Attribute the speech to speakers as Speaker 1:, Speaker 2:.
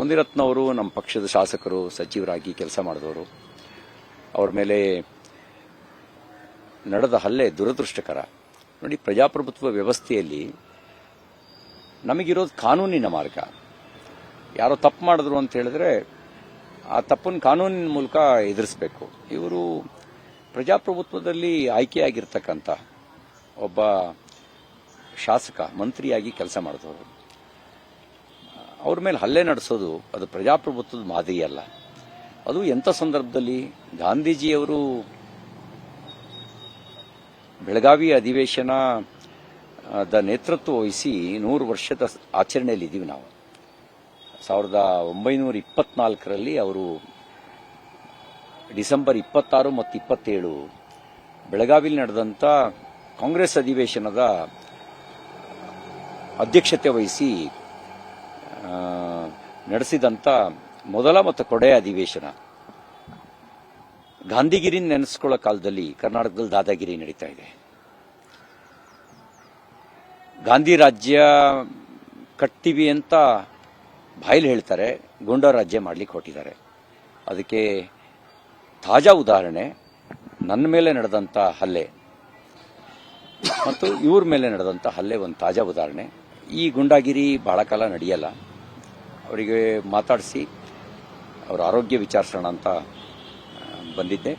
Speaker 1: ಮುನಿರತ್ನವರು ನಮ್ಮ ಪಕ್ಷದ ಶಾಸಕರು, ಸಚಿವರಾಗಿ ಕೆಲಸ ಮಾಡಿದವರು. ಅವ್ರ ಮೇಲೆ ನಡೆದ ಹಲ್ಲೆ ದುರದೃಷ್ಟಕರ. ನೋಡಿ, ಪ್ರಜಾಪ್ರಭುತ್ವ ವ್ಯವಸ್ಥೆಯಲ್ಲಿ ನಮಗಿರೋದು ಕಾನೂನಿನ ಮಾರ್ಗ. ಯಾರೋ ತಪ್ಪು ಮಾಡಿದ್ರು ಅಂತ ಹೇಳಿದ್ರೆ ಆ ತಪ್ಪನ್ನು ಕಾನೂನಿನ ಮೂಲಕ ಎದುರಿಸಬೇಕು. ಇವರು ಪ್ರಜಾಪ್ರಭುತ್ವದಲ್ಲಿ ಆಯ್ಕೆಯಾಗಿರ್ತಕ್ಕಂಥ ಒಬ್ಬ ಶಾಸಕ, ಮಂತ್ರಿಯಾಗಿ ಕೆಲಸ ಮಾಡಿದವರು. ಅವ್ರ ಮೇಲೆ ಹಲ್ಲೆ ನಡೆಸೋದು ಅದು ಪ್ರಜಾಪ್ರಭುತ್ವದ ಮಾದರಿ ಅಲ್ಲ. ಅದು ಎಂಥ ಸಂದರ್ಭದಲ್ಲಿ ಗಾಂಧೀಜಿಯವರು ಬೆಳಗಾವಿ ಅಧಿವೇಶನದ ನೇತೃತ್ವ ವಹಿಸಿ 100 ವರ್ಷದ ಆಚರಣೆಯಲ್ಲಿ ಇದ್ದೀವಿ ನಾವು. 1924ರಲ್ಲಿ ಅವರು ಡಿಸೆಂಬರ್ 26 ಮತ್ತು 27 ಬೆಳಗಾವಿಯಲ್ಲಿ ನಡೆದಂಥ ಕಾಂಗ್ರೆಸ್ ಅಧಿವೇಶನದ ಅಧ್ಯಕ್ಷತೆ ವಹಿಸಿ ನಡೆಸಿದಂಥ ಮೊದಲ ಮತ್ತು ಕೊನೆಯ ಅಧಿವೇಶನ. ಗಾಂಧಿಗಿರಿ ನೆನೆಸ್ಕೊಳ್ಳೋ ಕಾಲದಲ್ಲಿ ಕರ್ನಾಟಕದಲ್ಲಿ ದಾದಾಗಿರಿ ನಡೀತಾ ಇದೆ. ಗಾಂಧಿ ರಾಜ್ಯ ಕಟ್ತೀವಿ ಅಂತ ಬಾಯಲ್ಲಿ ಹೇಳ್ತಾರೆ, ಗುಂಡಾ ರಾಜ್ಯ ಮಾಡ್ಲಿಕ್ಕೆ ಹೊರಟಿದ್ದಾರೆ. ಅದಕ್ಕೆ ತಾಜಾ ಉದಾಹರಣೆ ನನ್ನ ಮೇಲೆ ನಡೆದಂಥ ಹಲ್ಲೆ ಮತ್ತು ಇವ್ರ ಮೇಲೆ ನಡೆದಂಥ ಹಲ್ಲೆ ಒಂದು ತಾಜಾ ಉದಾಹರಣೆ. ಈ ಗುಂಡಾಗಿರಿ ಬಹಳ ಕಾಲ ನಡೆಯಲ್ಲ. ಅವರಿಗೆ ಮಾತಾಡಿಸಿ ಅವರ ಆರೋಗ್ಯ ವಿಚಾರಿಸೋಣ ಅಂತ ಬಂದಿದ್ದೆ.